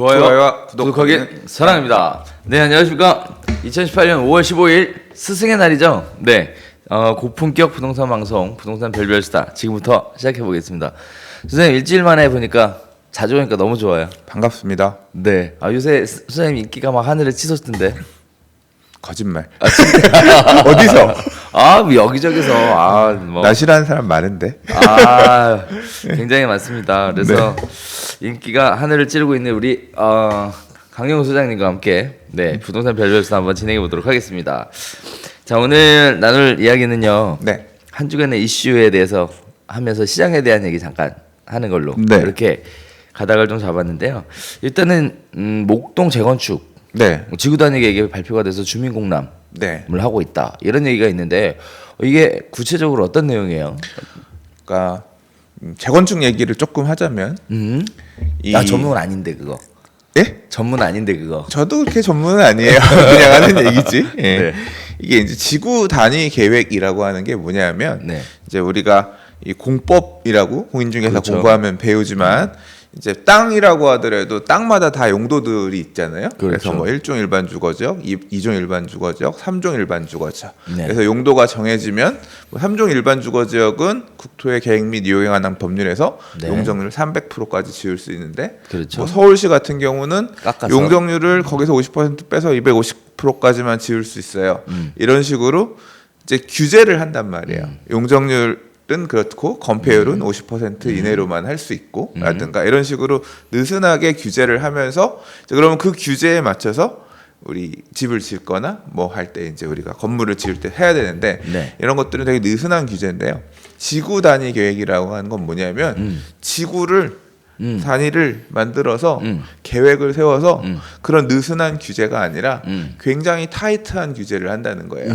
좋아요와 구독하기 사랑합니다. 네, 안녕하십니까. 2018년 5월 15일 스승의 날이죠. 네, 고품격 부동산 방송 부동산 별별스타 지금부터 시작해 보겠습니다. 선생님 일주일 만에 보니까 자주 오니까 너무 좋아요. 반갑습니다. 네, 요새 선생님 인기가 막 하늘을 치솟던데. 거짓말. 어디서? 뭐 여기저기서 뭐 나 싫어하는 사람 많은데. 굉장히 많습니다. 그래서 인기가 하늘을 찌르고 있는 우리 강영우 소장님과 함께 부동산 별별스타 한번 진행해 보도록 하겠습니다. 자, 오늘 나눌 이야기는요. 네. 한 주간의 이슈에 대해서 하면서 시장에 대한 얘기 잠깐 하는 걸로 이렇게 가닥을 좀 잡았는데요. 일단은 목동 재건축 지구 단위 계획이 발표가 돼서 주민 공람을 하고 있다 이런 얘기가 있는데 이게 구체적으로 어떤 내용이에요? 그러니까 재건축 얘기를 조금 하자면 나 전문 아닌데 그거. 예? 전문 아닌데 그거. 저도 그렇게 전문은 아니에요. 그냥 하는 얘기지. 예. 네. 이게 이제 지구 단위 계획이라고 하는 게 뭐냐면 이제 우리가 이 공법이라고 공인중개사 공부하면 배우지만 이제 땅이라고 하더라도 땅마다 다 용도들이 있잖아요. 그래서 뭐 1종 일반 주거지역, 2종 일반 주거지역, 3종 일반 주거지역. 그래서 용도가 정해지면 뭐 3종 일반 주거지역은 국토의 계획 및 이용에 관한 법률에서 용적률 300%까지 지을 수 있는데 뭐 서울시 같은 경우는 깎아서. 용적률을 거기서 50% 빼서 250%까지만 지을 수 있어요. 이런 식으로 이제 규제를 한단 말이에요. 용적률 은 그렇고 건폐율은 50% 이내로만 할 수 있고 라든가 이런 식으로 느슨하게 규제를 하면서 그러면 그 규제에 맞춰서 우리 집을 짓거나 뭐 할 때 이제 우리가 건물을 지을 때 해야 되는데 이런 것들은 되게 느슨한 규제인데요. 지구 단위 계획이라고 하는 건 뭐냐면 지구를 단위를 만들어서 계획을 세워서 그런 느슨한 규제가 아니라 굉장히 타이트한 규제를 한다는 거예요.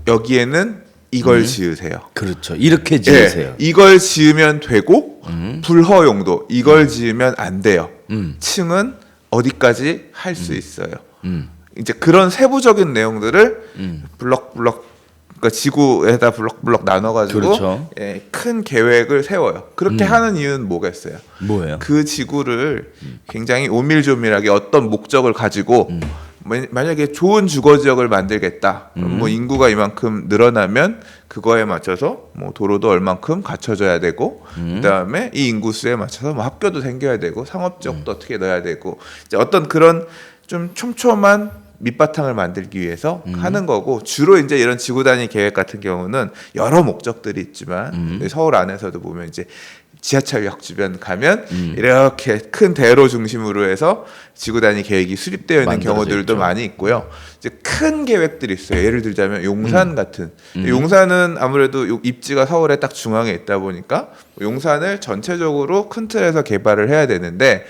여기에는 이걸 지으세요. 그렇죠. 이렇게 지으세요. 이걸 지으면 되고 불허 용도 이걸 지으면 안 돼요. 층은 어디까지 할 수 있어요. 이제 그런 세부적인 내용들을 블럭블럭 그러니까 지구에다 블럭블럭 나눠가지고 큰 계획을 세워요. 그렇게 하는 이유는 뭐겠어요? 뭐예요? 그 지구를 굉장히 오밀조밀하게 어떤 목적을 가지고 만약에 좋은 주거지역을 만들겠다. 뭐 인구가 이만큼 늘어나면 그거에 맞춰서 뭐 도로도 얼만큼 갖춰져야 되고 그다음에 이 인구수에 맞춰서 뭐 학교도 생겨야 되고 상업지역도 어떻게 넣어야 되고 이제 어떤 그런 좀 촘촘한 밑바탕을 만들기 위해서 하는 거고 주로 이제 이런 지구 단위 계획 같은 경우는 여러 목적들이 있지만 서울 안에서도 보면 이제 지하철역 주변 가면 이렇게 큰 대로 중심으로 해서 지구 단위 계획이 수립되어 있는 경우들도 많이 있고요. 이제 큰 계획들이 있어요. 예를 들자면 용산 같은. 용산은 아무래도 입지가 서울에 딱 중앙에 있다 보니까 용산을 전체적으로 큰 틀에서 개발을 해야 되는데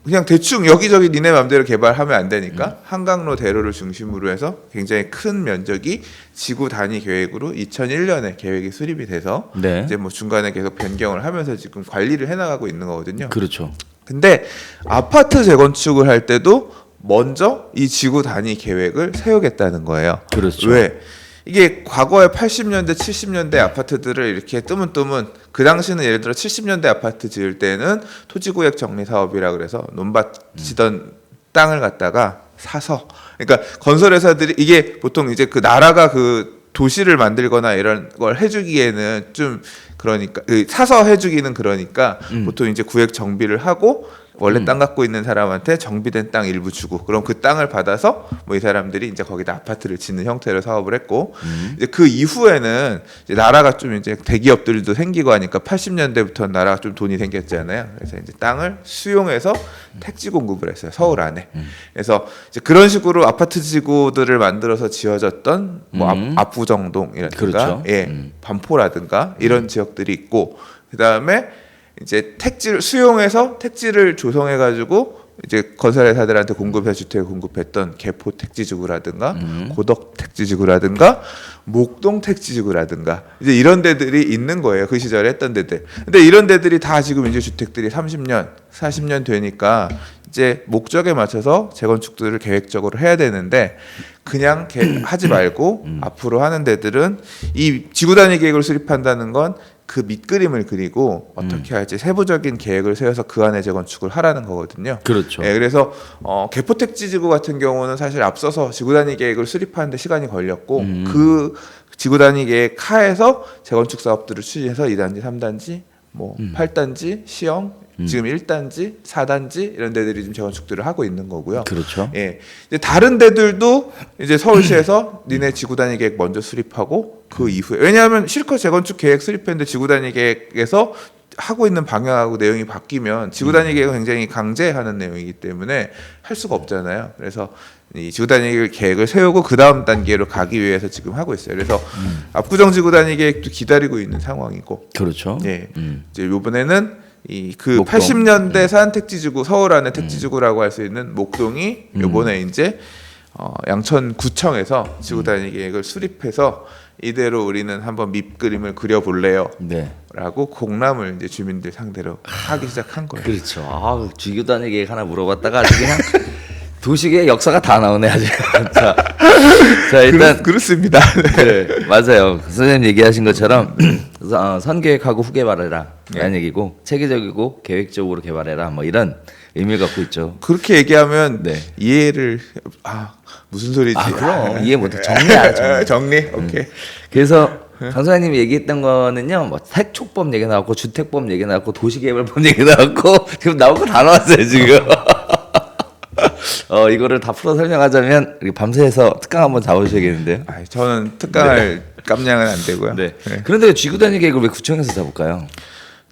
그냥 대충 여기저기 니네 맘대로 개발하면 안 되니까 한강로 대로를 중심으로 해서 굉장히 큰 면적이 지구 단위 계획으로 2001년에 계획이 수립이 돼서 이제 뭐 중간에 계속 변경을 하면서 지금 관리를 해나가고 있는 거거든요. 그렇죠. 근데 아파트 재건축을 할 때도 먼저 이 지구 단위 계획을 세우겠다는 거예요. 그렇죠. 왜? 이게 과거에 80년대, 70년대 아파트들을 이렇게 뜨문뜨문 그 당시는 예를 들어 70년대 아파트 지을 때는 토지구역 정리 사업이라 그래서 논밭 지던 땅을 갖다가 사서 그러니까 건설회사들이 이게 보통 이제 그 나라가 그 도시를 만들거나 이런 걸 해주기에는 좀 그러니까 사서 해주기는 그러니까 보통 이제 구획 정비를 하고 원래 땅 갖고 있는 사람한테 정비된 땅 일부 주고 그럼 그 땅을 받아서 뭐 이 사람들이 이제 거기다 아파트를 짓는 형태로 사업을 했고 이제 그 이후에는 이제 나라가 좀 이제 대기업들도 생기고 하니까 80년대부터 나라가 좀 돈이 생겼잖아요. 그래서 이제 땅을 수용해서 택지 공급을 했어요. 서울 안에. 그래서 이제 그런 식으로 아파트 지구들을 만들어서 지어졌던 뭐 압구정동이라든가 반포라든가 이런 지역들이 있고 그다음에 이제 택지를 수용해서 택지를 조성해 가지고 이제 건설회사들한테 공급해 주택을 공급했던 개포 택지지구라든가 고덕 택지지구라든가 목동 택지지구라든가 이제 이런 데들이 있는 거예요. 그 시절에 했던 데들. 근데 이런 데들이 다 지금 이제 주택들이 30년, 40년 되니까 이제 목적에 맞춰서 재건축들을 계획적으로 해야 되는데 그냥 하지 말고 앞으로 하는 데들은 이 지구 단위 계획을 수립한다는 건 그 밑그림을 그리고 어떻게 할지 세부적인 계획을 세워서 그 안에 재건축을 하라는 거거든요. 그렇죠. 예, 그래서 개포택지지구 같은 경우는 사실 앞서서 지구단위 계획을 수립하는데 시간이 걸렸고 그 지구단위 계획 하에서 재건축 사업들을 추진해서 2단지, 3단지, 뭐 8단지, 시형, 지금 1단지, 4단지 이런 데들이 지금 재건축들을 하고 있는 거고요. 그렇죠. 예. 이제 다른 데들도 이제 서울시에서 니네 지구단위 계획 먼저 수립하고 그 이후에 왜냐하면 실컷 재건축 계획 수립했는데 지구단위 계획에서 하고 있는 방향하고 내용이 바뀌면 지구단위 계획은 굉장히 강제하는 내용이기 때문에 할 수가 없잖아요. 그래서 이 지구단위 계획을 세우고 그 다음 단계로 가기 위해서 지금 하고 있어요. 그래서 압구정 지구단위 계획도 기다리고 있는 상황이고. 그렇죠. 예. 이제 이번에는 그 목동. 80년대 사안택지지구 서울 안에 택지지구라고 할 수 있는 목동이 요번에 이제 양천구청에서 지구단위 계획을 수립해서 이대로 우리는 한번 밑그림을 그려볼래요. 네. 라고 공람을 이제 주민들 상대로 하기 시작한 거예요. 그렇죠. 아, 지구단위 계획 하나 물어봤다가 아주 그냥 도시계의 역사가 다 나오네 아주. 자 일단 그렇습니다. 네, 맞아요. 선생님 얘기하신 것처럼 선계획하고 후계 발해라 라는 얘기고 체계적이고 계획적으로 개발해라 뭐 이런 의미를 갖고 있죠. 그렇게 얘기하면 네. 이해를 무슨 소리지? 그럼 이해 못해. 정리하라. 정리. 오케이. 그래서 강소장님이 얘기했던 거는요, 뭐 택촉법 얘기 나왔고 주택법 얘기 나왔고 도시개발법 얘기 나왔고 지금 나온 거 다 나왔어요 지금. 이거를 다 풀어 설명하자면 밤새서 특강 한번 잡으셔야겠는데요. 저는 특강할 깜냥은 안 되고요. 네. 그런데 지구단위 계획을 왜 구청에서 잡을까요?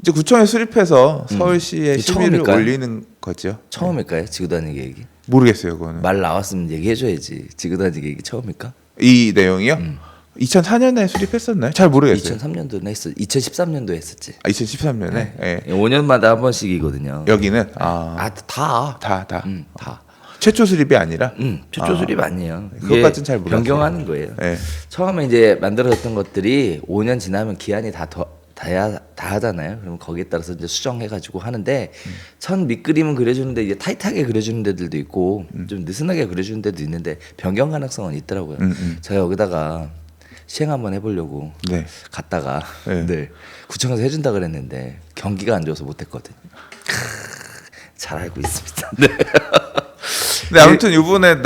이제 구청에 수립해서 서울시에 이게 심의를 처음일까요? 올리는 거죠. 처음일까요? 지구단위 계획이? 모르겠어요, 그거는. 말 나왔으면 얘기해줘야지. 지구단위 계획이 처음일까? 이 내용이요? 2004년에 수립했었나요? 잘 모르겠어요. 2003년도에 했어. 2013년도에 했었지. 2013년에. 예. 5년마다 한 번씩이거든요. 여기는 다. 다. 최초 수립이 아니라. 최초 수립 아니에요. 그것까진 잘 몰랐어요. 변경하는 거예요. 예. 처음에 이제 만들어졌던 것들이 5년 지나면 기한이 다 하잖아요. 그럼 거기에 따라서 이제 수정해가지고 하는데 천 밑그림은 그려주는데 이제 타이트하게 그려주는 데들도 있고 좀 느슨하게 그려주는 데도 있는데 변경 가능성은 있더라고요. 제가 여기다가 시행 한번 해보려고 네. 갔다가 네. 구청에서 해준다 그랬는데 경기가 안 좋아서 못했거든요. 잘 알고 있습니다. 네. 근데 아무튼 이번에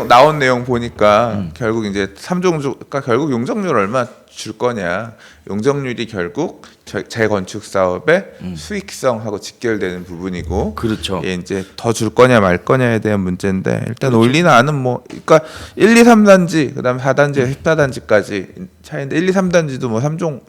나온 내용 보니까 결국 이제 3종조, 그러니까 결국 용적률 얼마 줄 거냐, 용적률이 결국 재건축 사업의 수익성하고 직결되는 부분이고, 그렇죠. 예, 이제 더 줄 거냐 말 거냐에 대한 문제인데 일단 올리는 안은 뭐, 그러니까 1, 2, 3단지, 그다음에 4단지, 14단지까지 차이인데 1, 2, 3단지도 뭐 3종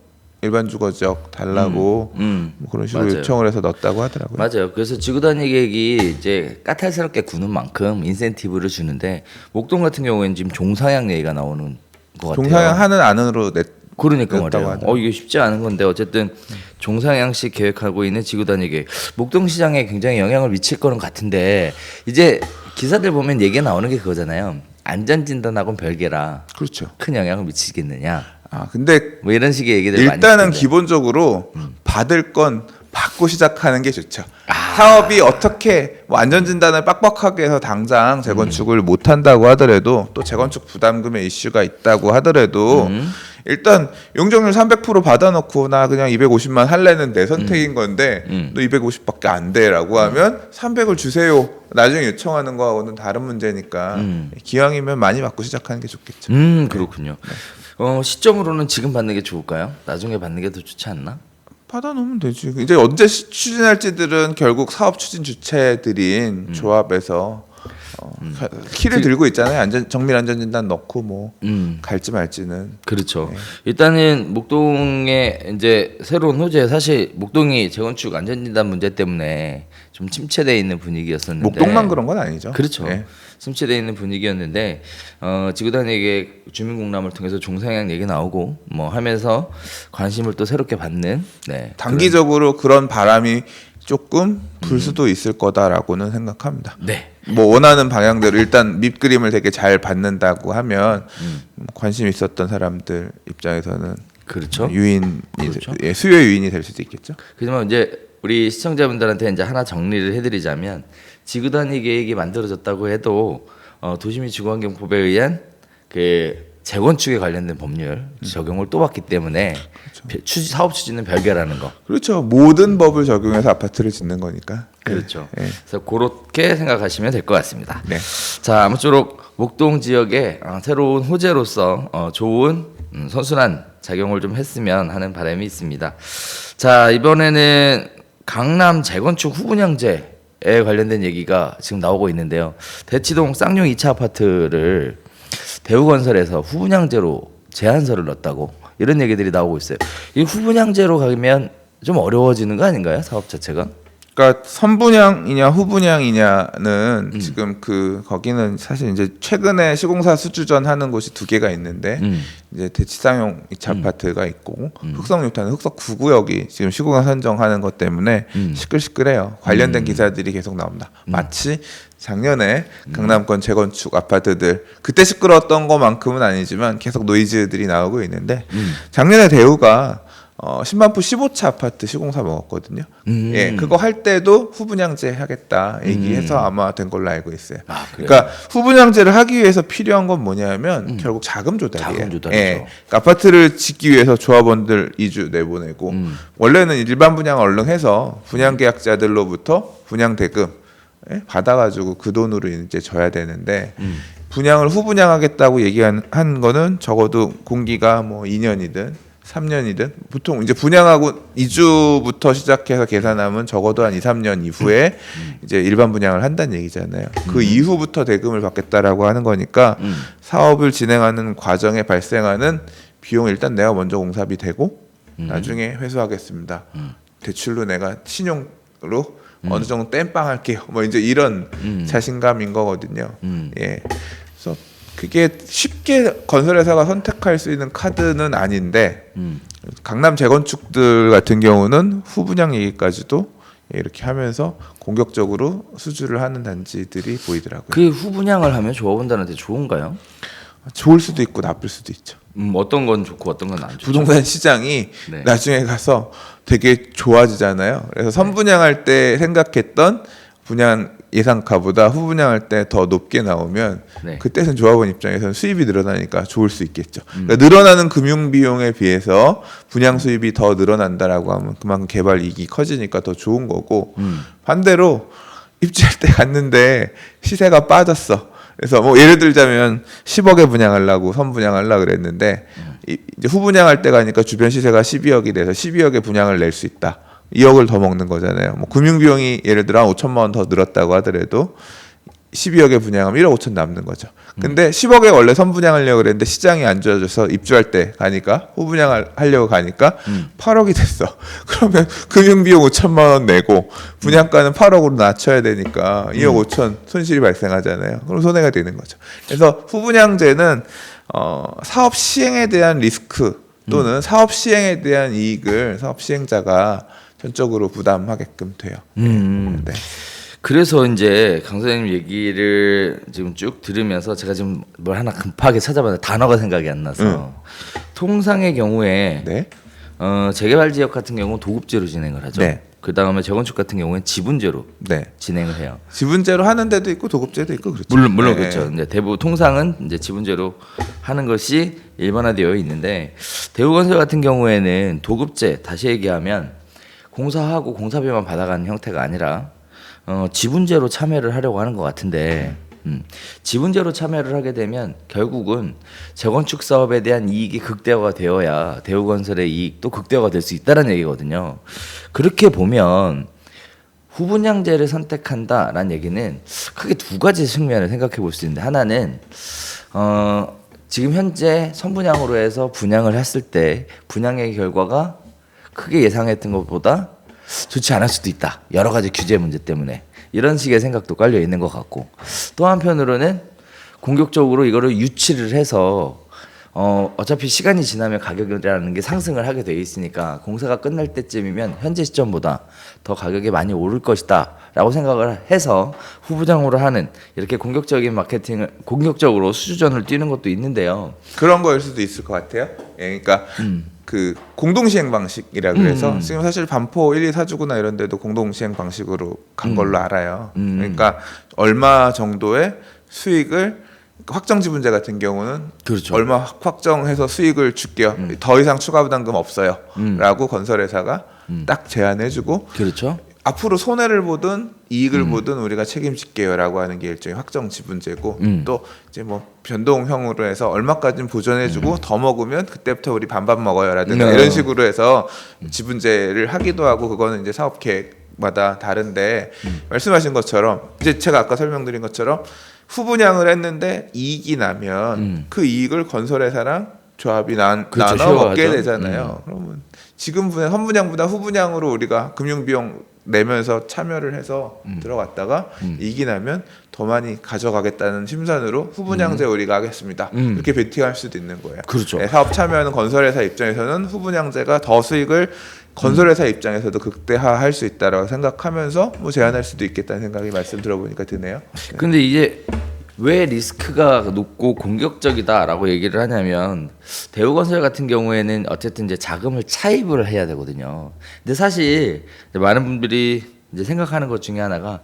일반 주거지역 달라고 뭐 그런 식으로 맞아요. 요청을 해서 넣었다고 하더라고요. 맞아요. 그래서 지구단위 계획이 이제 까탈스럽게 구는 만큼 인센티브를 주는데 목동 같은 경우에는 지금 종상향 얘기가 나오는 것 같아요. 종상향 하는 안으로 그러니까 냈다고 말이에요. 하더라고요. 이게 쉽지 않은 건데 어쨌든 종상향식 계획하고 있는 지구단위 계획 목동 시장에 굉장히 영향을 미칠 거는 같은데 이제 기사들 보면 얘기가 나오는 게 그거잖아요. 안전진단하고는 별개라 그렇죠. 큰 영향을 미치겠느냐. 근데 뭐 이런 식의 얘기들 일단은 많이 기본적으로 받을 건 받고 시작하는 게 좋죠. 사업이 어떻게 뭐 안전진단을 빡빡하게 해서 당장 재건축을 못 한다고 하더라도 또 재건축 부담금의 이슈가 있다고 하더라도 일단 용적률 300% 받아놓고 나 그냥 250만 할래는 내 선택인 건데 너 250밖에 안 돼라고 하면 300을 주세요. 나중에 요청하는 거하고는 다른 문제니까 기왕이면 많이 받고 시작하는 게 좋겠죠. 그렇군요. 시점으로는 지금 받는 게 좋을까요? 나중에 받는 게 더 좋지 않나? 받아놓으면 되지. 이제 언제 추진할지들은 결국 사업 추진 주체들인 조합에서 키를 들고 있잖아요. 정밀 안전진단 넣고 뭐 갈지 말지는. 그렇죠. 일단은 목동의 이제 새로운 호재 사실 목동이 재건축 안전진단 문제 때문에 좀 침체돼 있는 분위기였었는데 목동만 그런 건 아니죠. 그렇죠. 네. 침체돼 있는 분위기였는데 지구단위에게 주민공람을 통해서 종상향 얘기 나오고 뭐 하면서 관심을 또 새롭게 받는 단기적으로 그런 바람이 조금 불 수도 있을 거다라고는 생각합니다. 네. 뭐 원하는 방향대로 일단 밑그림을 되게 잘 받는다고 하면 관심 있었던 사람들 입장에서는 그렇죠. 그렇죠. 수요 유인이 될 수도 있겠죠. 그렇지만 이제 우리 시청자분들한테 이제 하나 정리를 해드리자면 지구단위 계획이 만들어졌다고 해도 도시및 지구환경법에 의한 그 재건축에 관련된 법률 적용을 또 받기 때문에 사업 추진은 별개라는 거. 그렇죠. 모든 법을 적용해서 아파트를 짓는 거니까. 그렇죠. 네. 그래서 그렇게 생각하시면 될 것 같습니다. 네. 자, 아무쪼록 목동 지역에 새로운 호재로서 좋은 선순환 작용을 좀 했으면 하는 바람이 있습니다. 자, 이번에는 강남 재건축 후분양제에 관련된 얘기가 지금 나오고 있는데요. 대치동 쌍용 2차 아파트를 대우건설에서 후분양제로 제안서를 넣었다고 이런 얘기들이 나오고 있어요. 이 후분양제로 가면 좀 어려워지는 거 아닌가요? 사업 자체가? 그러니까 선분양이냐 후분양이냐는 지금 거기는 사실 이제 최근에 시공사 수주전 하는 곳이 두 개가 있는데 이제 대치상용 2차 아파트가 있고 흑석뉴타는 흑석 9구역이 지금 시공사 선정하는 것 때문에 시끌시끌해요. 관련된 기사들이 계속 나옵니다. 마치 작년에 강남권 재건축 아파트들 그때 시끄러웠던 것만큼은 아니지만 계속 노이즈들이 나오고 있는데 작년에 대우가 신반포 15차 아파트 시공사 먹었거든요. 예, 그거 할 때도 후분양제 하겠다 얘기해서 아마 된 걸로 알고 있어요. 아, 그러니까 후분양제를 하기 위해서 필요한 건 뭐냐면 결국 자금 조달이에요. 자금 조달이죠. 예, 그러니까 아파트를 짓기 위해서 조합원들 이주 내보내고 원래는 일반 분양 얼른 해서 분양 계약자들로부터 분양 대금 받아가지고 그 돈으로 이제 져야 되는데 분양을 후분양하겠다고 얘기한 거는 적어도 공기가 뭐 2년이든 3년이든 보통 이제 분양하고 이주부터 시작해서 계산하면 적어도 한 2, 3년 이후에 이제 일반 분양을 한다는 얘기잖아요. 그 이후부터 대금을 받겠다라고 하는 거니까 사업을 진행하는 과정에 발생하는 비용 일단 내가 먼저 공사비 되고 나중에 회수하겠습니다. 대출로 내가 신용으로 어느 정도 땜빵 할게요. 뭐 이제 이런 자신감인 거거든요. 예. 그래서 그게 쉽게 건설회사가 선택할 수 있는 카드는 아닌데 강남 재건축들 같은 경우는 후분양 얘기까지도 이렇게 하면서 공격적으로 수주를 하는 단지들이 보이더라고요. 그 후분양을 하면 조합원들한테 좋은가요? 좋을 수도 있고 나쁠 수도 있죠. 어떤 건 좋고 어떤 건 안 좋죠. 부동산 시장이 네. 나중에 가서 되게 좋아지잖아요. 그래서 선분양할 때 생각했던 분양 예상가보다 후분양할 때 더 높게 나오면 네. 그때는 조합원 입장에서는 수입이 늘어나니까 좋을 수 있겠죠. 그러니까 늘어나는 금융 비용에 비해서 분양 수입이 더 늘어난다라고 하면 그만큼 개발 이익이 커지니까 더 좋은 거고 반대로 입주할 때 갔는데 시세가 빠졌어. 그래서 뭐 예를 들자면 10억에 분양하려고 선분양하려고 그랬는데 이제 후분양할 때 가니까 주변 시세가 12억이 돼서 12억에 분양을 낼 수 있다. 2억을 더 먹는 거잖아요. 뭐 금융 비용이 예를 들어 한 5천만 원 더 늘었다고 하더라도 12억에 분양하면 1억 5천 남는 거죠. 근데 10억에 원래 선분양하려고 그랬는데 시장이 안 좋아져서 입주할 때 가니까 후분양을 하려고 가니까 8억이 됐어. 그러면 금융 비용 5천만 원 내고 분양가는 8억으로 낮춰야 되니까 2억 5천 손실이 발생하잖아요. 그럼 손해가 되는 거죠. 그래서 후분양제는 사업 시행에 대한 리스크 또는 사업 시행에 대한 이익을 사업 시행자가 전적으로 부담하게끔 돼요. 네. 그래서 이제 강 선생님 얘기를 지금 쭉 들으면서 제가 지금 뭘 하나 급하게 찾아봤는데 단어가 생각이 안 나서 통상의 경우에 네. 재개발 지역 같은 경우는 도급제로 진행을 하죠. 네. 그 다음에 재건축 같은 경우는 지분제로 네. 진행을 해요. 지분제로 하는 데도 있고 도급제도 있고 그렇죠. 물론 네. 그렇죠. 근데 대부분 통상은 이제 지분제로 하는 것이 일반화되어 있는데 대우건설 같은 경우에는 도급제 다시 얘기하면 공사하고 공사비만 받아가는 형태가 아니라 지분제로 참여를 하려고 하는 것 같은데 지분제로 참여를 하게 되면 결국은 재건축 사업에 대한 이익이 극대화가 되어야 대우건설의 이익도 극대화가 될 수 있다는 얘기거든요. 그렇게 보면 후분양제를 선택한다라는 얘기는 크게 두 가지 측면을 생각해 볼 수 있는데 하나는 지금 현재 선분양으로 해서 분양을 했을 때 분양의 결과가 크게 예상했던 것보다 좋지 않을 수도 있다. 여러 가지 규제 문제 때문에 이런 식의 생각도 깔려 있는 것 같고 또 한편으로는 공격적으로 이거를 유치를 해서 어차피 시간이 지나면 가격이라는 게 상승을 하게 돼 있으니까 공사가 끝날 때쯤이면 현재 시점보다 더 가격이 많이 오를 것이다 라고 생각을 해서 후분양으로 하는 이렇게 공격적인 마케팅을 공격적으로 수주전을 뛰는 것도 있는데요. 그런 거일 수도 있을 것 같아요. 예, 그러니까 그 공동시행 방식이라 그래서 지금 사실 반포 1, 2, 4주구나 이런 데도 공동시행 방식으로 간 걸로 알아요. 그러니까 얼마 정도의 수익을 확정 지분제 같은 경우는 그렇죠. 얼마 확정해서 수익을 줄게요. 더 이상 추가 부담금 없어요. 라고 건설회사가 딱 제안해주고 그렇죠. 앞으로 손해를 보든 이익을 보든 우리가 책임질게요라고 하는 게 일종의 확정 지분제고 또 이제 뭐 변동형으로 해서 얼마까지는 보존해주고 더 먹으면 그때부터 우리 반반 먹어요라든가 네. 이런 식으로 해서 지분제를 하기도 하고 그거는 이제 사업 계획마다 다른데 말씀하신 것처럼 이제 제가 아까 설명드린 것처럼 후분양을 했는데 이익이 나면 그 이익을 건설회사랑 조합이 그렇죠, 나눠 먹게 쉐어하죠. 되잖아요. 그러면 지금 분양 선분양보다 후분양으로 우리가 금융 비용 내면서 참여를 해서 들어갔다가 이익이 나면 더 많이 가져가겠다는 심산으로 후분양제 우리가 하겠습니다. 이렇게 베팅할 수도 있는 거예요. 그렇죠. 네, 사업 참여하는 건설회사 입장에서는 후분양제가 더 수익을 건설회사 입장에서도 극대화할 수 있다라고 생각하면서 뭐 제한할 수도 있겠다는 생각이 말씀 들어보니까 드네요. 네. 근데 이제 왜 리스크가 높고 공격적이다라고 얘기를 하냐면 대우건설 같은 경우에는 어쨌든 이제 자금을 차입을 해야 되거든요. 근데 사실 이제 많은 분들이 이제 생각하는 것 중에 하나가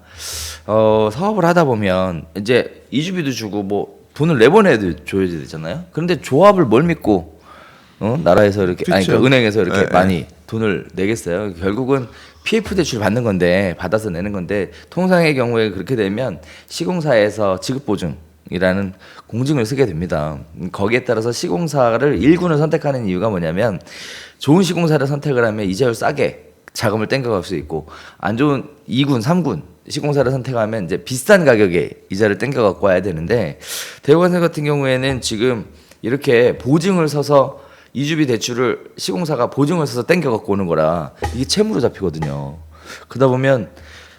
사업을 하다 보면 이제 이주비도 주고 뭐 돈을 내보내도 줘야 되잖아요. 그런데 조합을 뭘 믿고 나라에서 이렇게 아니 그러니까 은행에서 이렇게 네, 많이 돈을 내겠어요. 결국은 PF 대출 받는 건데 받아서 내는 건데 통상의 경우에 그렇게 되면 시공사에서 지급보증이라는 공증을 쓰게 됩니다. 거기에 따라서 시공사를 1군을 선택하는 이유가 뭐냐면 좋은 시공사를 선택을 하면 이자율 싸게 자금을 땡겨갈 수 있고 안 좋은 2군, 3군 시공사를 선택하면 이제 비싼 가격에 이자를 땡겨 갖고 와야 되는데 대우건설 같은 경우에는 지금 이렇게 보증을 서서 이주비 대출을 시공사가 보증을 서서 땡겨 갖고 오는 거라 이게 채무로 잡히거든요. 그러다 보면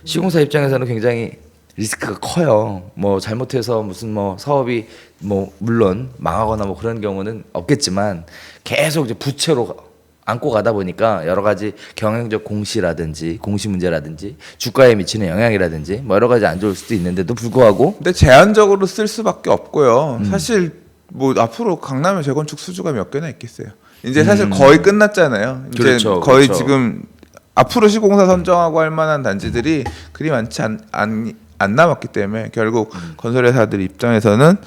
시공사 입장에서는 굉장히 리스크가 커요. 뭐 잘못해서 무슨 뭐 사업이 뭐 물론 망하거나 뭐 그런 경우는 없겠지만 계속 이제 부채로 안고 가다 보니까 여러 가지 경영적 공시라든지 공시 문제라든지 주가에 미치는 영향이라든지 뭐 여러 가지 안 좋을 수도 있는데도 불구하고 근데 제한적으로 쓸 수밖에 없고요. 사실 뭐 앞으로 강남의 재건축 수주가 몇 개나 있겠어요. 이제 사실 거의 끝났잖아요. 이제 그렇죠, 거의 그렇죠. 지금 앞으로 시공사 선정하고 할 만한 단지들이 그리 많지 안 남았기 때문에 결국 건설회사들 입장에서는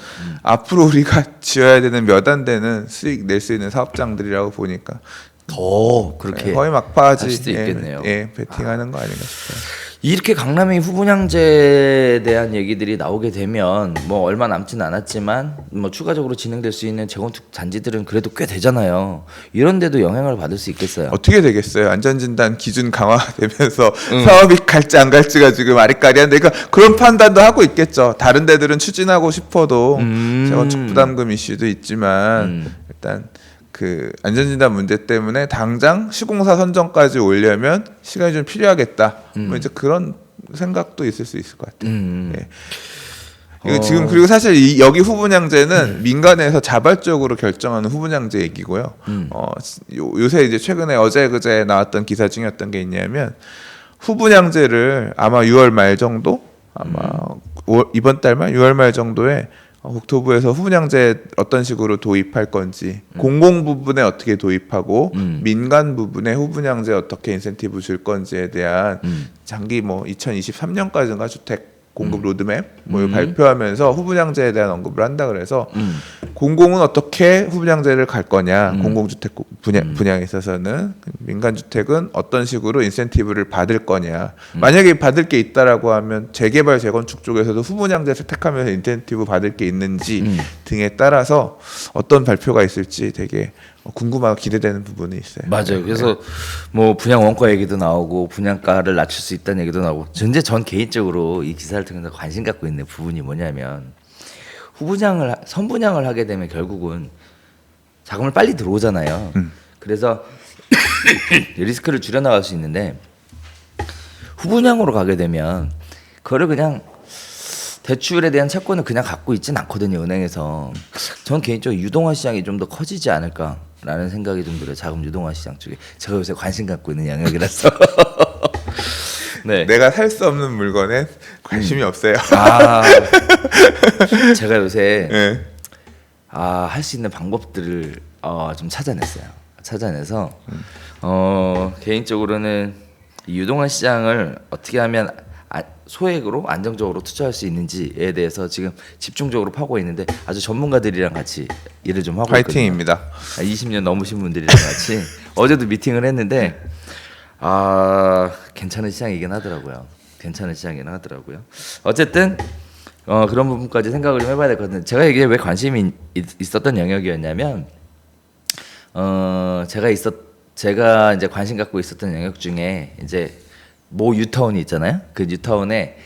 앞으로 우리가 지어야 되는 몇 안 되는 수익 낼 수 있는 사업장들이라고 보니까 더 그렇게 거의 막바지 할 수도 있겠네요. 베팅하는 거 아닌가 싶어요. 이렇게 강남의 후분양제에 대한 얘기들이 나오게 되면 뭐 얼마 남지는 않았지만 뭐 추가적으로 진행될 수 있는 재건축 단지들은 그래도 꽤 되잖아요. 이런데도 영향을 받을 수 있겠어요. 어떻게 되겠어요? 안전진단 기준 강화되면서 사업이 갈지 안 갈지가 지금 아리까리한데, 그러니까 그런 판단도 하고 있겠죠. 다른 데들은 추진하고 싶어도 재건축 부담금 이슈도 있지만 일단 그 안전진단 문제 때문에 당장 시공사 선정까지 오려면 시간이 좀 필요하겠다. 뭐 이제 그런 생각도 있을 수 있을 것 같아요. 예. 이거 지금 그리고 사실 여기 후분양제는 민간에서 자발적으로 결정하는 후분양제 얘기고요. 요새 이제 최근에 어제 그제 나왔던 기사 중에 어떤 게 있냐면 후분양제를 아마 6월 말 정도 이번 달 말 6월 말 정도에 국토부에서 후분양제 어떤 식으로 도입할 건지 공공 부분에 어떻게 도입하고 민간 부분에 후분양제 어떻게 인센티브 줄 건지에 대한 장기 뭐 2023년까지인가 주택 공급 로드맵 뭐 발표하면서 후분양제에 대한 언급을 한다 그래서 공공은 어떻게 후분양제를 갈 거냐 공공주택 분양에 있어서는 민간주택은 어떤 식으로 인센티브를 받을 거냐 만약에 받을 게 있다라고 하면 재개발 재건축 쪽에서도 후분양제 택하면서 인센티브 받을 게 있는지 등에 따라서 어떤 발표가 있을지 되게 궁금하고 기대되는 부분이 있어요. 맞아요. 그래서 뭐 분양 원가 얘기도 나오고 분양가를 낮출 수 있다는 얘기도 나오고. 근데 전 개인적으로 이 기사를 통해서 관심 갖고 있는 부분이 뭐냐면 선분양을 하게 되면 결국은 자금을 빨리 들어오잖아요. 그래서 리스크를 줄여나갈 수 있는데 후분양으로 가게 되면 그거를 그냥 대출에 대한 채권을 그냥 갖고 있진 않거든요, 은행에서. 전 개인적으로 유동화 시장이 좀 더 커지지 않을까라는 생각이 좀 들어요. 자금 유동화 시장 쪽에. 제가 요새 관심 갖고 있는 영역이라서. 네. 내가 살 수 없는 물건에 관심이 없어요. 제가 요새 네. 할 수 있는 방법들을 좀 찾아냈어요. 찾아내서 개인적으로는 이 유동화 시장을 어떻게 하면 소액으로 안정적으로 투자할 수 있는지에 대해서 지금 집중적으로 파고 있는데 아주 전문가들이랑 같이 일을 좀 하고 파이팅입니다. 있거든요. 20년 넘으신 분들이랑 같이 어제도 미팅을 했는데 괜찮은 시장이긴 하더라고요. 어쨌든 그런 부분까지 생각을 좀 해봐야 될 것 같은데 제가 이게 왜 관심이 있었던 영역이었냐면 제가 이제 관심 갖고 있었던 영역 중에 이제 모 뉴타운이 있잖아요. 그 뉴타운에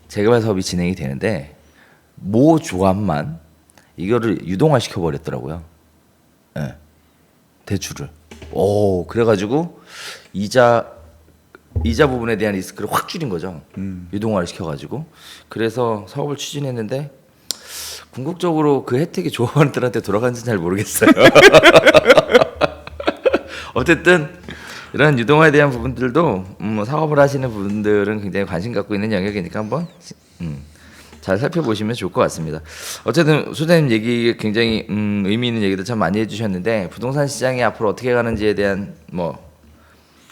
재개발 사업이 진행이 되는데 모 조합만 이거를 유동화 시켜 버렸더라고요. 네. 대출을. 그래가지고 이자 부분에 대한 리스크를 확 줄인 거죠. 유동화를 시켜가지고. 그래서 사업을 추진했는데 궁극적으로 그 혜택이 조합원들한테 돌아간지는 잘 모르겠어요. 어쨌든 이런 유동화에 대한 부분들도 사업을 하시는 분들은 굉장히 관심 갖고 있는 영역이니까 한번 잘 살펴보시면 좋을 것 같습니다. 어쨌든 소장님 얘기 굉장히 의미 있는 얘기도 참 많이 해주셨는데 부동산 시장이 앞으로 어떻게 가는지에 대한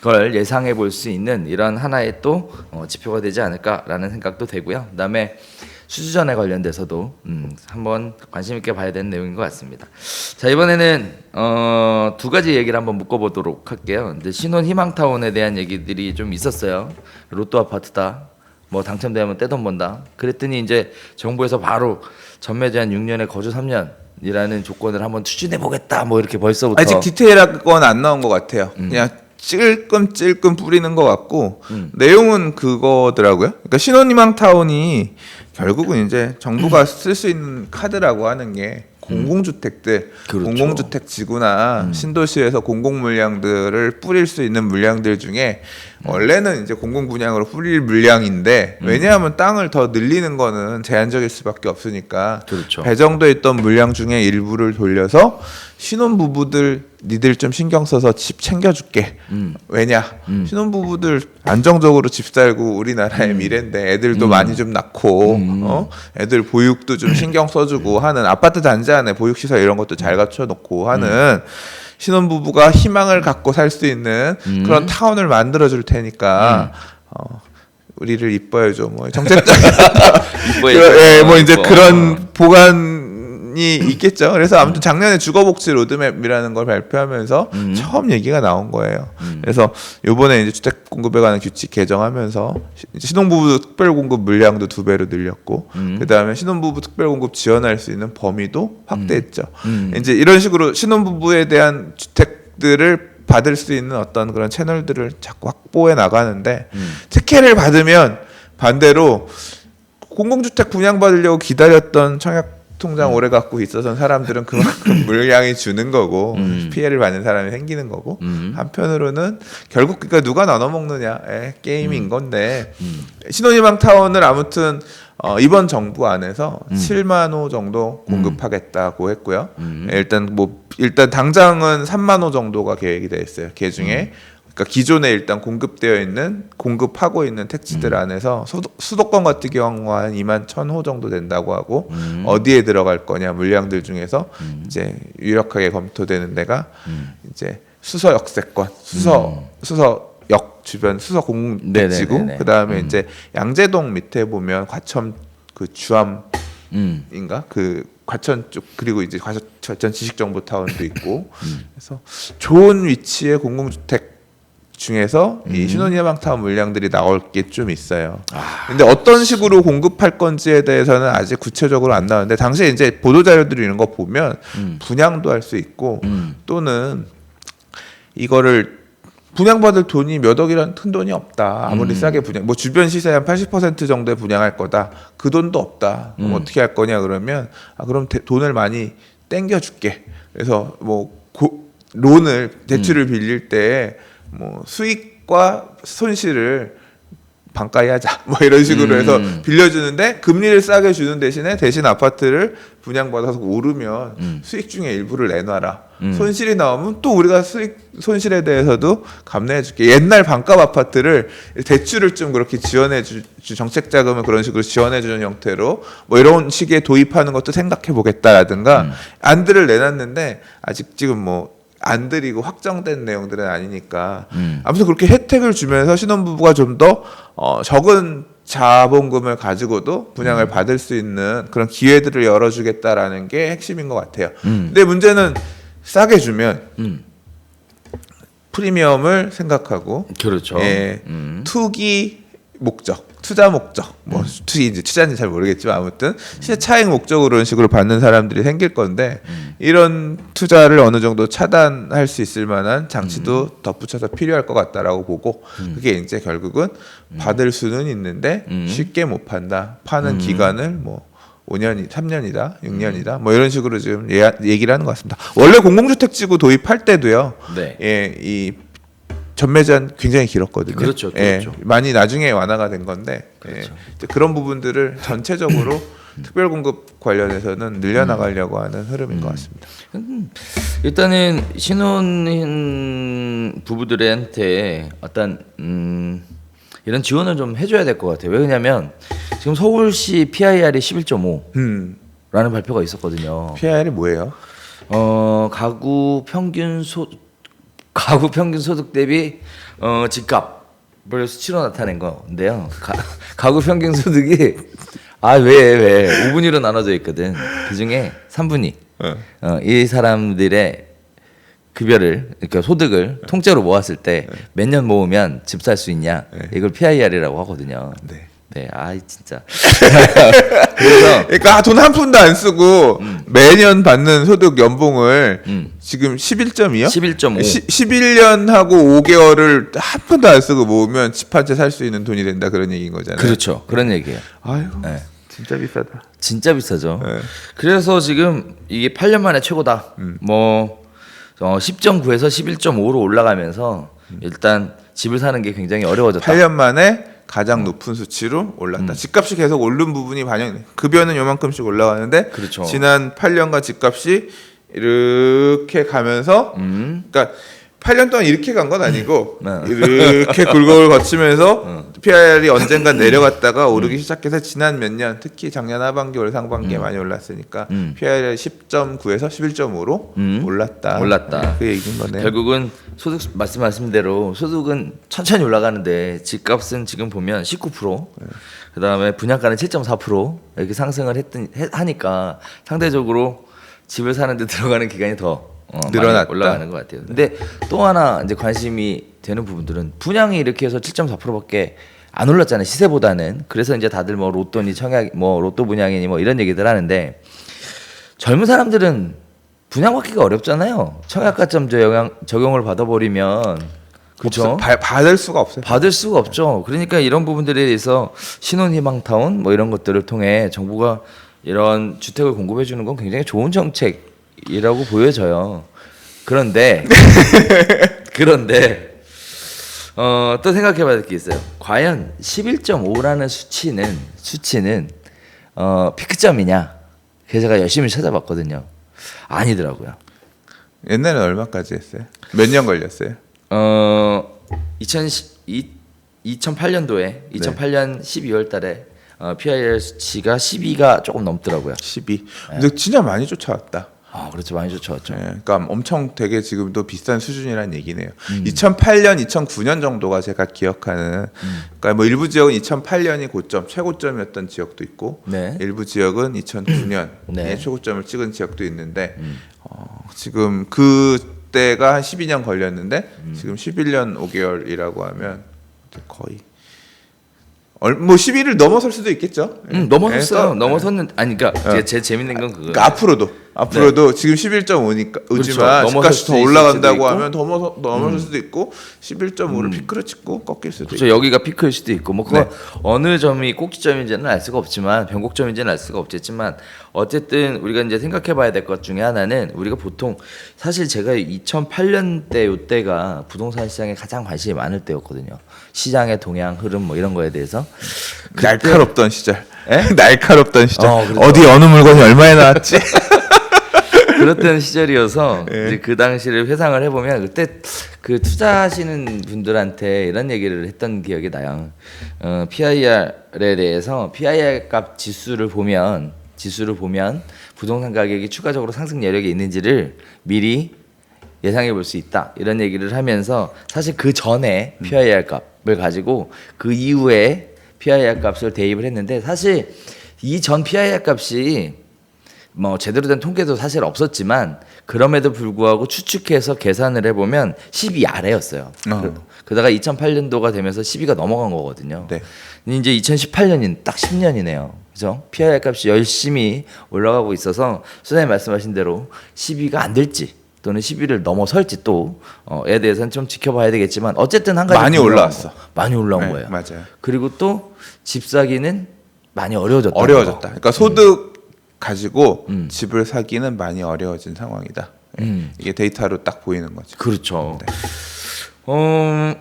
걸 예상해 볼 수 있는 이런 하나의 또 지표가 되지 않을까라는 생각도 되고요. 그다음에 수주전에 관련돼서도 한번 관심 있게 봐야 되는 내용인 것 같습니다. 자, 이번에는 두 가지 얘기를 한번 묶어보도록 할게요. 이제 신혼 희망타운에 대한 얘기들이 좀 있었어요. 로또 아파트다, 뭐 당첨되면 떼돈 번다. 그랬더니 이제 정부에서 바로 전매 제한 6년에 거주 3년이라는 조건을 한번 추진해 보겠다. 뭐 이렇게 벌써부터 아직 디테일한 건 안 나온 것 같아요. 그냥 찔끔 뿌리는 것 같고 내용은 그거더라고요. 그러니까 신혼희망타운이 결국은 이제 정부가 쓸 수 있는 카드라고 하는 게 공공주택들, 그렇죠. 공공주택 지구나 신도시에서 공공물량들을 뿌릴 수 있는 물량들 중에 원래는 이제 공공분양으로 뿌릴 물량인데 왜냐하면 땅을 더 늘리는 거는 제한적일 수밖에 없으니까 그렇죠. 배정돼 있던 물량 중에 일부를 돌려서 신혼부부들 니들 좀 신경 써서 집 챙겨줄게. 왜냐 신혼부부들 안정적으로 집 살고 우리나라의 미래인데 애들도 많이 좀 낳고 애들 보육도 좀 신경 써주고 하는 아파트 단지 안에 보육시설 이런 것도 잘 갖춰놓고 하는 신혼부부가 희망을 갖고 살 수 있는 그런 타운을 만들어줄 테니까 우리를 이뻐해줘 뭐 정책적인 뭐 이제 그런 보관이 있겠죠. 그래서 아무튼 작년에 주거복지 로드맵이라는 걸 발표하면서 처음 얘기가 나온 거예요. 그래서 이번에 이제 주택 공급에 관한 규칙 개정하면서 신혼부부 특별공급 물량도 2배로 늘렸고 그다음에 신혼부부 특별공급 지원할 수 있는 범위도 확대했죠. 이제 이런 식으로 신혼부부에 대한 주택들을 받을 수 있는 어떤 그런 채널들을 자꾸 확보해 나가는데 특혜를 받으면 반대로 공공주택 분양받으려고 기다렸던 청약통장 오래 갖고 있었던 사람들은 그만큼 물량이 주는 거고 피해를 받는 사람이 생기는 거고 한편으로는 결국 그러니까 누가 나눠 먹느냐 게임인 건데 신혼희망타운을 아무튼 이번 정부 안에서 7만 호 정도 공급하겠다고 했고요. 일단 당장은 3만 호 정도가 계획이 돼 있어요. 그 중에 그러니까 기존에 일단 공급하고 있는 택지들 안에서 수도권 같은 경우 한 2만 1,000호 정도 된다고 하고 어디에 들어갈 거냐 물량들 중에서 이제 유력하게 검토되는 데가 이제 수서 역세권, 수서역 주변 수서 공공지구 그다음에 이제 양재동 밑에 보면 과천 그 주암인가 그 과천 쪽 그리고 이제 과천 지식정보타운도 있고 그래서 좋은 위치의 공공주택 중에서 이 신혼희망타운 물량들이 나올 게 좀 있어요. 근데 어떤 식으로 공급할 건지에 대해서는 아직 구체적으로 안 나오는데 당시에 이제 보도 자료들 이런 거 보면 분양도 할 수 있고 또는 이거를 분양받을 돈이 몇 억이란 큰 돈이 없다. 아무리 싸게 분양, 뭐 주변 시세 한 80% 정도에 분양할 거다. 그 돈도 없다. 그럼 어떻게 할 거냐 그러면 그럼 돈을 많이 땡겨줄게. 그래서 뭐 대출을 빌릴 때 뭐 수익과 손실을 반가이 하자 뭐 이런 식으로 해서 빌려주는데 금리를 싸게 주는 대신 아파트를 분양받아서 오르면 수익 중에 일부를 내놔라. 손실이 나오면 또 우리가 손실에 대해서도 감내해줄게. 옛날 반값 아파트를 대출을 좀 그렇게 정책 자금을 그런 식으로 지원해주는 형태로 뭐 이런 식의 도입하는 것도 생각해보겠다라든가 안들을 내놨는데 아직 지금 뭐 안 드리고 확정된 내용들은 아니니까 아무튼 그렇게 혜택을 주면서 신혼부부가 좀 더 적은 자본금을 가지고도 분양을 받을 수 있는 그런 기회들을 열어주겠다라는 게 핵심인 것 같아요. 근데 문제는 싸게 주면 프리미엄을 생각하고 그렇죠. 예, 투기 목적, 투자 목적, 뭐 투기인지 투자인지 잘 모르겠지만 아무튼 시세 차익 목적으로 이런 식으로 받는 사람들이 생길 건데 이런 투자를 어느 정도 차단할 수 있을 만한 장치도 덧붙여서 필요할 것 같다라고 보고 그게 이제 결국은 받을 수는 있는데 쉽게 못 판다. 파는 기간을 뭐 5년이 3년이다, 6년이다, 뭐 이런 식으로 지금 얘기를 하는 것 같습니다. 원래 공공주택지구 도입할 때도요, 네. 예, 이 전매제한 굉장히 길었거든요. 그렇죠, 예, 그렇죠. 많이 나중에 완화가 된 건데 그렇죠. 예, 이제 그런 부분들을 전체적으로 특별 공급 관련해서는 늘려나가려고 하는 흐름인 것 같습니다. 일단은 신혼 부부들한테 어떤 이런 지원을 좀 해줘야 될 것 같아요. 왜 그러냐면 지금 서울시 PIR이 11.5라는 발표가 있었거든요. PIR이 뭐예요? 가구 평균 소득 대비 집값을 수치로 나타낸 건데요. 가구 평균 소득이 왜 5분위로 나눠져 있거든. 그 중에 3분위 이 사람들의 급여를 그러니까 소득을 통째로 모았을 때 몇 년 모으면 집 살 수 있냐 이걸 PIR이라고 하거든요. 네. 네, 진짜. 그래서 그러니까 돈 한 푼도 안 쓰고 매년 받는 소득 연봉을 지금 11.2요? 11.5. 11년 하고 5개월을 한 푼도 안 쓰고 모으면 집 한 채 살 수 있는 돈이 된다 그런 얘기인 거잖아요. 그렇죠. 그런 얘기예요. 아유, 네. 진짜 비싸다. 진짜 비싸죠. 네. 그래서 지금 이게 8년 만에 최고다. 뭐 10.9에서 11.5로 올라가면서 일단 집을 사는 게 굉장히 어려워졌다. 8년 만에 가장 높은 수치로 올랐다. 집값이 계속 오른 부분이 반영. 급여는 요만큼씩 올라가는데 그렇죠. 지난 8년간 집값이 이렇게 가면서, 그러니까 8년 동안 이렇게 간 건 아니고 네. 이렇게 굴곡을 거치면서 PIR이 언젠간 내려갔다가 오르기 시작해서 지난 몇 년, 특히 작년 하반기, 올 상반기에 많이 올랐으니까 PIR이 10.9에서 11.5로 올랐다. 그 얘기인 거네요. 결국은 소득 말씀하신 대로 소득은 천천히 올라가는데 집값은 지금 보면 19%, 그다음에 분양가는 7.4% 이렇게 상승을 하니까 상대적으로 집을 사는데 들어가는 기간이 더 늘어났다. 많이 올라가는 것 같아요. 근데 또 하나 이제 관심이 되는 부분들은 분양이 이렇게 해서 7.4%밖에 안 올랐잖아요. 시세보다는. 그래서 이제 다들 뭐 로또니 청약, 뭐 로또 분양이니 뭐 이런 얘기들 하는데 젊은 사람들은 분양받기가 어렵잖아요. 청약가점 적용을 받아버리면 그렇죠. 받을 수가 없어요. 받을 수가 없죠. 그러니까 이런 부분들에 대해서 신혼희망타운 뭐 이런 것들을 통해 정부가 이런 주택을 공급해 주는 건 굉장히 좋은 정책이라고 보여져요. 그런데 또 생각해봐야 될 게 있어요. 과연 11.5라는 수치는 피크점이냐? 그래서 제가 열심히 찾아봤거든요. 아니더라고요. 옛날에 얼마까지 했어요? 몇 년 걸렸어요? 2008년도에 2008년 12월 달에 PIR 수치가 12가 조금 넘더라고요. 12. 근데 진짜 많이 쫓아왔다. 그렇죠. 많이 쫓아왔죠. 네, 그러니까 엄청 되게 지금도 비싼 수준이라는 얘기네요. 2008년, 2009년 정도가 제가 기억하는. 그러니까 뭐 일부 지역은 2008년이 고점, 최고점이었던 지역도 있고, 네. 일부 지역은 2009년에 네. 최고점을 찍은 지역도 있는데, 지금 그때가 한 12년 걸렸는데 지금 11년 5개월이라고 하면 거의. 뭐 11을 넘어설 수도 있겠죠. 넘어섰어요. 네. 넘어섰는 그러니까 제 재밌는 건 그거. 그러니까 앞으로도 지금 11.5니까 오지만 그렇죠. 집값이 더 넘어설 올라간다고 수도 하면 더 넘어설 수도 있고 11.5를 피크로 찍고 꺾일 수도 그렇죠. 있고. 여기가 피크일 수도 있고 뭐 그거 어느 점이 꼭지점인지는 알 수가 없지만 변곡점인지는 알 수가 없겠지만 어쨌든 우리가 이제 생각해봐야 될 것 중에 하나는 우리가 보통 사실 제가 2008년대 요때가 부동산 시장에 가장 관심이 많을 때였거든요. 시장의 동향 흐름 뭐 이런 거에 대해서 날카롭던 시절. 에? 날카롭던 시절. 그렇죠. 어디 어느 물건이 얼마에 나왔지? 그렇던 시절이어서 이제 그 당시를 회상을 해보면 그때 그 투자하시는 분들한테 이런 얘기를 했던 기억이 나요. PIR에 대해서 PIR 값 지수를 보면 부동산 가격이 추가적으로 상승 여력이 있는지를 미리 예상해 볼 수 있다 이런 얘기를 하면서 사실 그 전에 PIR 값을 가지고 그 이후에 PIR 값을 대입을 했는데 사실 이전 PIR 값이 뭐 제대로 된 통계도 사실 없었지만 그럼에도 불구하고 추측해서 계산을 해보면 12 아래였어요. 그러다가 2008년도가 되면서 12가 넘어간 거거든요. 네. 이제 2018년인 딱 10년이네요. 그죠? PIR 값이 열심히 올라가고 있어서 소장님 말씀하신 대로 12가 안 될지 또는 12를 넘어설지 또에 대해서는 좀 지켜봐야 되겠지만 어쨌든 한 가지 많이 올라왔어. 많이 올라온 네, 거예요. 맞아요. 그리고 또 집 사기는 많이 어려워졌다. 그러니까 소득 가지고 집을 사기는 많이 어려워진 상황이다. 이게 데이터로 딱 보이는 거죠. 그렇죠. 네.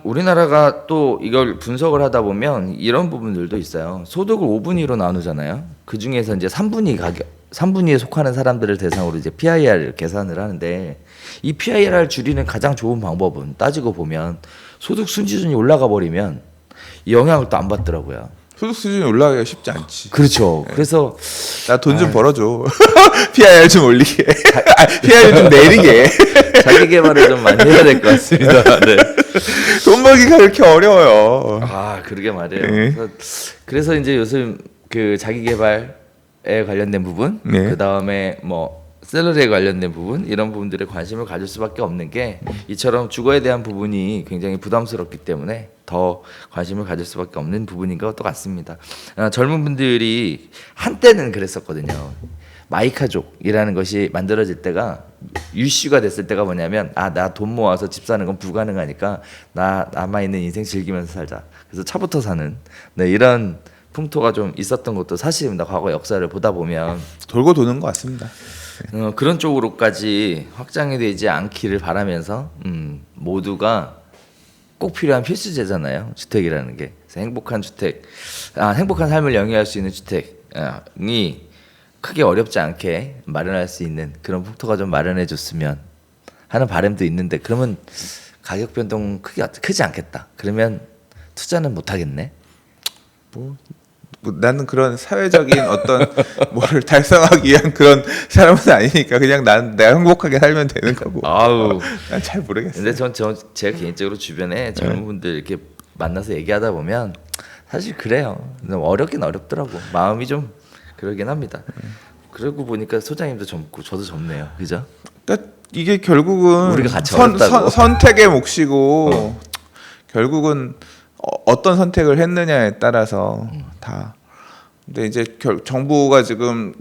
우리나라가 또 이걸 분석을 하다 보면 이런 부분들도 있어요. 소득을 5분위로 나누잖아요. 그 중에서 이제 3분위에 속하는 사람들을 대상으로 이제 PIR을 계산을 하는데 이 PIR을 줄이는 가장 좋은 방법은 따지고 보면 소득 수준이 올라가 버리면 이 영향을 또 안 받더라고요. 소득 수준이 올라가기가 쉽지 않지. 그렇죠. 그래서 나 돈 좀 벌어줘. PIR 좀 올리게. PIR 좀 내리게. 자기 개발을 좀 많이 해야 될 것 같습니다. 네. 돈 벌기가 그렇게 어려워요. 아, 그러게 말이에요. 네. 그래서 이제 요즘 그 자기 개발에 관련된 부분, 네. 그 다음에 뭐 샐러리에 관련된 부분 이런 부분들에 관심을 가질 수밖에 없는 게 이처럼 주거에 대한 부분이 굉장히 부담스럽기 때문에 더 관심을 가질 수밖에 없는 부분인 것 같습니다. 젊은 분들이 한때는 그랬었거든요. 마이카족이라는 것이 만들어질 때가 이슈가 됐을 때가 뭐냐면 나 돈 모아서 집 사는 건 불가능하니까 나 남아있는 인생 즐기면서 살자. 그래서 차부터 사는 이런 풍토가 좀 있었던 것도 사실입니다. 과거 역사를 보다 보면 돌고 도는 것 같습니다. 그런 쪽으로까지 확장이 되지 않기를 바라면서 모두가 꼭 필요한 필수제잖아요. 주택이라는 게. 그래서 행복한 주택, 행복한 삶을 영위할 수 있는 주택이 크게 어렵지 않게 마련할 수 있는 그런 풍토가 좀 마련해 줬으면 하는 바람도 있는데 그러면 가격 변동 크지 않겠다. 그러면 투자는 못 하겠네. 뭐 나는 그런 사회적인 어떤 뭐를 달성하기 위한 그런 사람은 아니니까 그냥 내가 행복하게 살면 되는 거고. 아우, 난 잘 모르겠어요. 근데 제가 개인적으로 주변에 젊은 분들 이렇게 만나서 얘기하다 보면 사실 그래요. 어렵긴 어렵더라고. 마음이 좀 그러긴 합니다. 그러고 보니까 소장님도 젊고 저도 젊네요. 그죠? 그러니까 이게 결국은 우리가 같이 어렵다고. 선택의 몫이고 결국은 어떤 선택을 했느냐에 따라서 다. 근데 이제 정부가 지금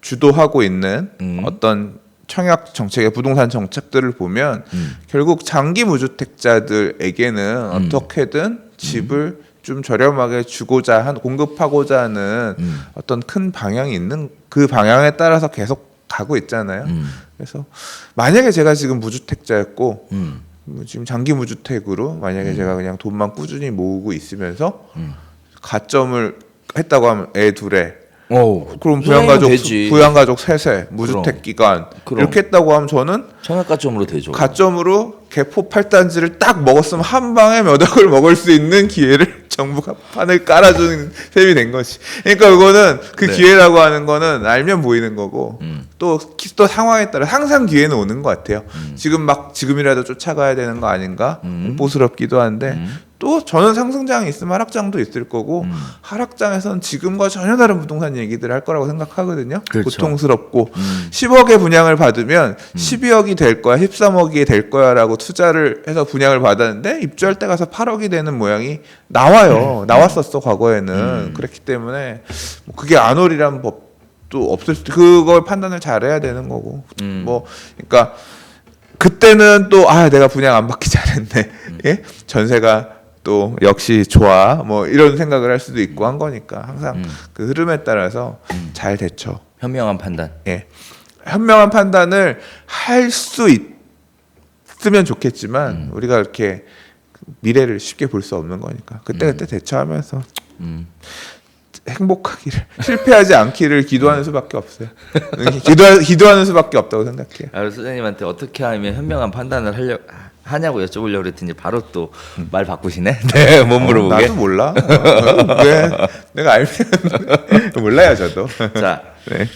주도하고 있는 어떤 청약 정책의 부동산 정책들을 보면 결국 장기 무주택자들에게는 어떻게든 집을 좀 저렴하게 주고자 공급하고자 하는 어떤 큰 방향이 있는 그 방향에 따라서 계속 가고 있잖아요. 그래서 만약에 제가 지금 무주택자였고 지금 장기 무주택으로 만약에 제가 그냥 돈만 꾸준히 모으고 있으면서 가점을 했다고 하면 애 둘에 그럼 부양가족 셋에 무주택 기간 이렇게 했다고 하면 저는 청약가점으로 되죠. 가점으로 개포 8단지를 딱 먹었으면 한 방에 몇 억을 먹을 수 있는 기회를 정부가 판을 깔아주는 셈이 된 거지. 그러니까 이거는 그 기회라고 하는 거는 알면 보이는 거고 또 상황에 따라 항상 기회는 오는 것 같아요. 지금이라도 쫓아가야 되는 거 아닌가 공포스럽기도 한데 또 저는 상승장이 있으면 하락장도 있을 거고 하락장에서는 지금과 전혀 다른 부동산 얘기들을 할 거라고 생각하거든요. 그렇죠. 고통스럽고 10억의 분양을 받으면 12억이 될 거야 13억이 될 거야 라고 투자를 해서 분양을 받았는데 입주할 때 가서 8억이 되는 모양이 나왔었어 과거에는. 그랬기 때문에 뭐 그게 안 오리란 법도 없을 수 그걸 판단을 잘해야 되는 거고 그러니까 그때는 또 내가 분양 안 받기 잘했네. 예? 전세가 또 역시 좋아 뭐 이런 생각을 할 수도 있고 한 거니까 항상 그 흐름에 따라서 잘 대처. 현명한 판단. 예, 현명한 판단을 할 수 있으면 좋겠지만 우리가 이렇게 미래를 쉽게 볼 수 없는 거니까 그때 대처하면서 행복하기를 실패하지 않기를 기도하는 수밖에 없어요. 기도하는 수밖에 없다고 생각해요. 소장님한테 어떻게 하면 현명한 판단을 하냐고 여쭤보려고 그랬더니 바로 또 말 바꾸시네. 네, 못 물어보게. 나도 몰라. 왜 내가 알면 몰라요 저도. 자, 네.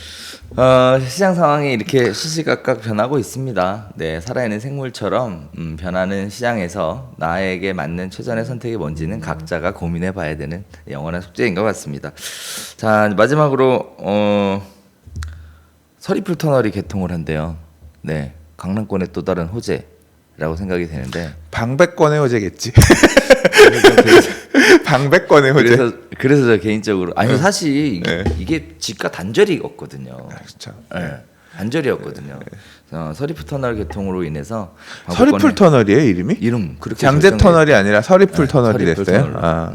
시장 상황이 이렇게 시시각각 변하고 있습니다. 네, 살아있는 생물처럼 변하는 시장에서 나에게 맞는 최선의 선택이 뭔지는 각자가 고민해봐야 되는 영원한 숙제인 것 같습니다. 자, 마지막으로 서리풀 터널이 개통을 한대요. 네, 강남권의 또 다른 호재라고 생각이 되는데 방백권의 호재겠지. 방백권의 호재. 그래서 저 개인적으로 아니 네. 사실 네. 이게 지가 단절이었거든요. 그렇죠. 네. 단절이었거든요. 서리풀 터널 개통으로 인해서 서리풀 터널이에요 이름이? 이름 그렇게 장제 터널이 아니라 서리풀 네, 터널이 서리풀 됐어요. 터널로. 아.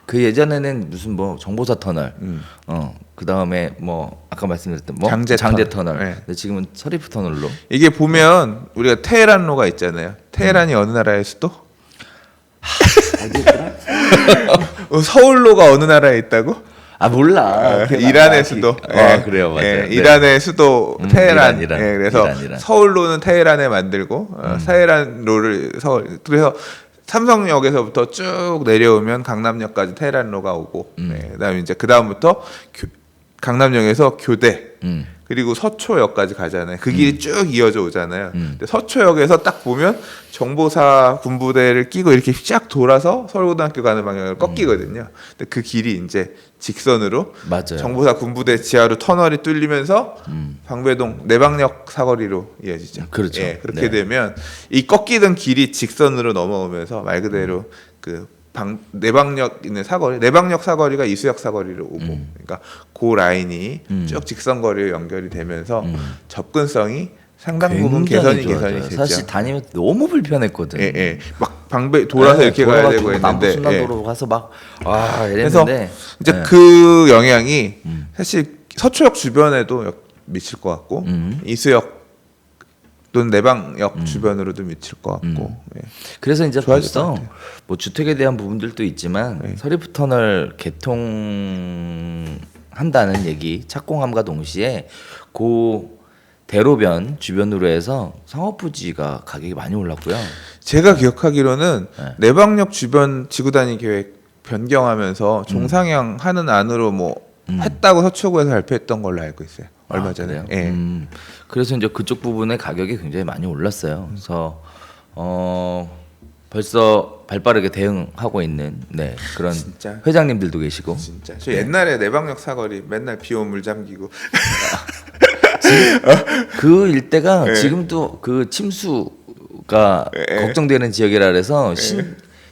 그 예전에는 무슨 뭐 정보사 터널, 그 다음에 뭐 아까 말씀드렸던 뭐 장제 터널. 네. 근데 지금은 서리풀 터널로. 이게 보면 우리가 테헤란로가 있잖아요. 테헤란이 어느 나라의 수도? 서울로가 어느 나라에 있다고? 아 몰라. 이란의 수도. 그래요, 맞아요. 예, 네. 이란의 수도 테헤란. 이란. 예, 그래서 이란. 서울로는 테헤란에 만들고 테헤란로를 서울. 그래서 삼성역에서부터 쭉 내려오면 강남역까지 테헤란로가 오고, 그다음에 이제 그 다음부터 강남역에서 교대. 그리고 서초역까지 가잖아요. 그 길이 쭉 이어져 오잖아요. 근데 서초역에서 딱 보면 정보사 군부대를 끼고 이렇게 쫙 돌아서 서울고등학교 가는 방향으로 꺾이거든요. 근데 그 길이 이제 직선으로 맞아요. 정보사 군부대 지하로 터널이 뚫리면서 방배동 내방역 사거리로 이어지죠. 그렇죠. 예, 그렇게 네. 되면 이 꺾이던 길이 직선으로 넘어오면서 말 그대로 그 내방역 있는 사거리, 내방역 사거리가 이수역 사거리로 오고, 그러니까 그 라인이 쭉 직선거리로 연결이 되면서 접근성이 상당 부분 개선이 됐죠. 사실 다니면 너무 불편했거든. 예, 예. 막 방배 돌아서 이렇게 가야 되고 했는데, 남부순환도로 가서 막 그래서 이랬는데 이제 그 영향이 사실 서초역 주변에도 미칠 것 같고, 이수역 또는 내방역 주변으로도 미칠 것 같고. 예. 그래서 이제 좋아질 것 벌써 같아요. 뭐 주택에 대한 부분들도 있지만 서리풀 터널 개통한다는 얘기 착공함과 동시에 그 대로변 주변으로 해서 상업부지가 가격이 많이 올랐고요. 제가 기억하기로는 내방역 주변 지구단위 계획 변경하면서 종상향 하는 안으로 뭐 했다고 서초구에서 발표했던 걸로 알고 있어요. 얼마 전에. 그래요? 예. 그래서 이제 그쪽 부분의 가격이 굉장히 많이 올랐어요. 그래서 벌써 발빠르게 대응하고 있는 그런 진짜. 회장님들도 계시고. 진짜. 저 옛날에 내방역 사거리 맨날 비 오면 물 잠기고. 그 일대가 지금도 그 침수가 걱정되는 지역이라 그래서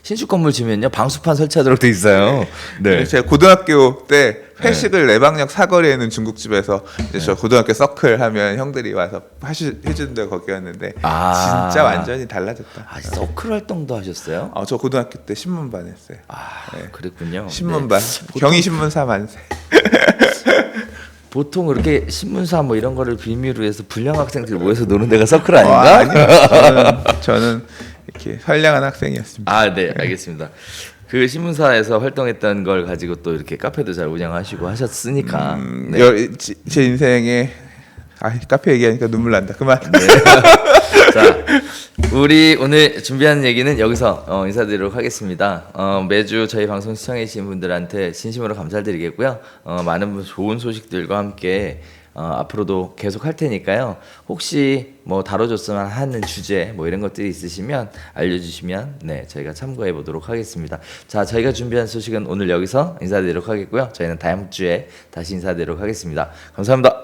신축 건물 지면요 방수판 설치하도록 돼 있어요. 네. 제가 고등학교 때 회식을 내방역 사거리에 있는 중국집에서 이제 저 고등학교 서클 하면 형들이 와서 해주는 데가 거기였는데 진짜 완전히 달라졌다. 서클 활동도 하셨어요? 저 고등학교 때 신문반 했어요. 그랬군요. 신문반. 경희 신문사 만세. 보통 그렇게 신문사 뭐 이런 거를 빌미로 해서 불량 학생들 모여서 노는 데가 서클 아닌가? 아니요. 저는 이렇게 선량한 학생이었습니다. 네, 알겠습니다. 그 신문사에서 활동했던 걸 가지고 또 이렇게 카페도 잘 운영하시고 하셨으니까. 제 인생에 카페 얘기하니까 눈물 난다. 그만. 네. 자, 우리 오늘 준비한 얘기는 여기서 인사드리도록 하겠습니다. 매주 저희 방송 시청해주신 분들한테 진심으로 감사드리겠고요. 많은 좋은 소식들과 함께 앞으로도 계속 할 테니까요. 혹시 뭐 다뤄줬으면 하는 주제 뭐 이런 것들이 있으시면 알려주시면 저희가 참고해 보도록 하겠습니다. 자, 저희가 준비한 소식은 오늘 여기서 인사드리도록 하겠고요. 저희는 다음 주에 다시 인사드리도록 하겠습니다. 감사합니다.